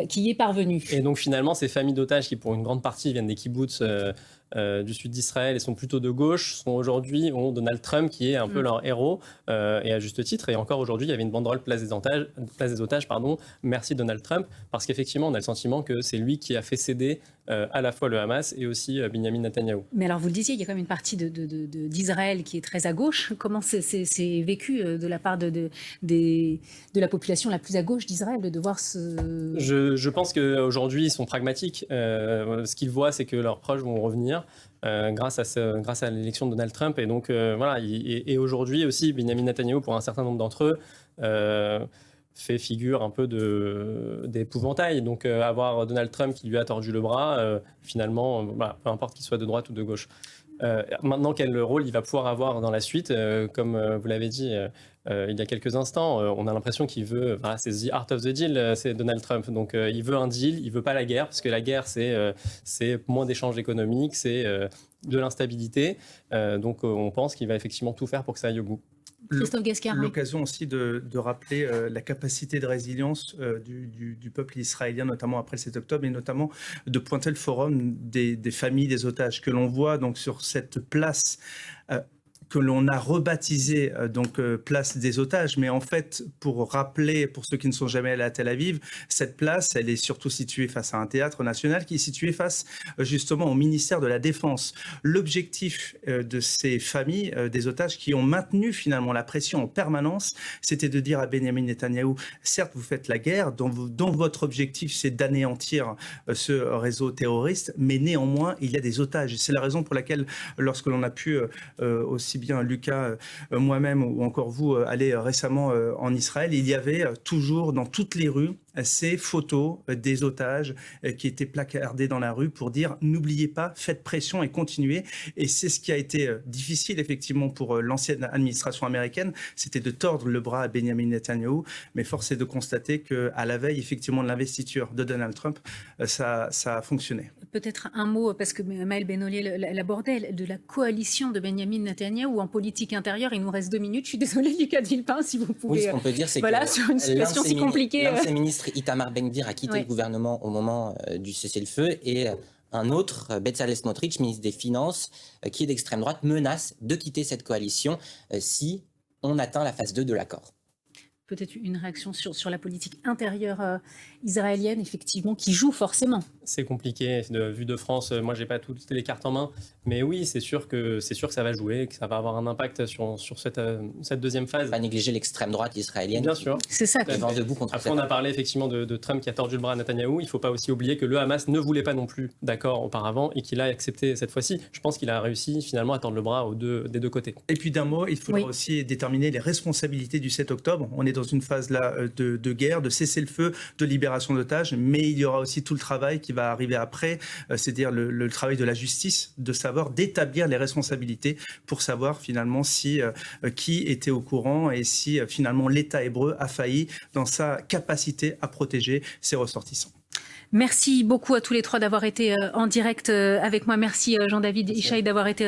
qui y est parvenu. Et donc finalement, ces familles d'otages qui, pour une grande partie, viennent des kibboutz du sud d'Israël et sont plutôt de gauche ont Donald Trump qui est un peu leur héros, et à juste titre. Et encore aujourd'hui, il y avait une banderole place des otages, merci Donald Trump, parce qu'effectivement, on a le sentiment que c'est lui qui a fait céder à la fois le Hamas et aussi Benyamin Netanyahou. Mais alors, vous le disiez, il y a quand même une partie d'Israël qui est très à gauche. Comment c'est vécu de la part de la population la plus à gauche d'Israël de voir ce... Je pense qu'aujourd'hui, ils sont pragmatiques. Ce qu'ils voient, c'est que leurs proches vont revenir grâce à l'élection de Donald Trump. Et donc, voilà. Et aujourd'hui aussi, Benyamin Netanyahou, pour un certain nombre d'entre eux, fait figure un peu d'épouvantail. Donc, avoir Donald Trump qui lui a tordu le bras, finalement, peu importe qu'il soit de droite ou de gauche. Maintenant, quel rôle il va pouvoir avoir dans la suite, comme vous l'avez dit il y a quelques instants, on a l'impression qu'il veut, c'est the art of the deal, c'est Donald Trump. Donc il veut un deal, il veut pas la guerre, parce que la guerre c'est moins d'échanges économiques, c'est de l'instabilité. Donc on pense qu'il va effectivement tout faire pour que ça aille au bout. Christophe Gascarrin. L'occasion aussi de rappeler la capacité de résilience du peuple israélien, notamment après le 7 octobre, et notamment de pointer le forum des familles des otages que l'on voit donc sur cette place que l'on a rebaptisé place des otages. Mais en fait, pour rappeler, pour ceux qui ne sont jamais allés à Tel Aviv, cette place, elle est surtout située face à un théâtre national qui est situé face justement au ministère de la Défense. L'objectif de ces familles des otages qui ont maintenu finalement la pression en permanence, c'était de dire à Benyamin Netanyahou, certes vous faites la guerre, dont votre objectif c'est d'anéantir ce réseau terroriste, mais néanmoins il y a des otages. C'est la raison pour laquelle lorsque l'on a pu aussi bien Lucas, moi-même ou encore vous aller récemment en Israël, il y avait toujours dans toutes les rues ces photos des otages qui étaient placardés dans la rue pour dire n'oubliez pas, faites pression et continuez. Et c'est ce qui a été difficile effectivement pour l'ancienne administration américaine, c'était de tordre le bras à Benyamin Netanyahou, mais force est de constater qu'à la veille effectivement de l'investiture de Donald Trump, ça a fonctionné. Peut-être un mot, parce que Maël Benoliel l'abordait, de la coalition de Benyamin Netanyahou en politique intérieure. Il nous reste 2 minutes. Je suis désolée, Lucas de Villepin, si vous pouvez... Oui, ce qu'on peut dire, c'est que sur une situation si compliquée... L'un de ses ministres, Itamar Ben-Gvir, a quitté le gouvernement au moment du cessez-le-feu, et un autre, Bezalel Smotrich, ministre des Finances, qui est d'extrême droite, menace de quitter cette coalition si on atteint la phase 2 de l'accord. Peut-être une réaction sur la politique intérieure israélienne, effectivement, qui joue forcément. C'est compliqué, vu de France, moi j'ai pas toutes les cartes en main, mais oui, c'est sûr que ça va jouer, que ça va avoir un impact sur cette deuxième phase. Pas négliger l'extrême droite israélienne. Bien sûr. C'est ça. Après, on a parlé effectivement de Trump qui a tordu le bras à Netanyahou. Il ne faut pas aussi oublier que le Hamas ne voulait pas non plus d'accord auparavant et qu'il a accepté cette fois-ci. Je pense qu'il a réussi finalement à tordre le bras des deux côtés. Et puis d'un mot, il faudra aussi déterminer les responsabilités du 7 octobre. On est dans une phase là de guerre, de cessez-le-feu, de libération d'otages, mais il y aura aussi tout le travail qui va arriver après, c'est-à-dire le travail de la justice, de savoir d'établir les responsabilités pour savoir finalement qui était au courant et si finalement l'État hébreu a failli dans sa capacité à protéger ses ressortissants. Merci beaucoup à tous les trois d'avoir été en direct avec moi. Merci Jean-David Ishaï d'avoir été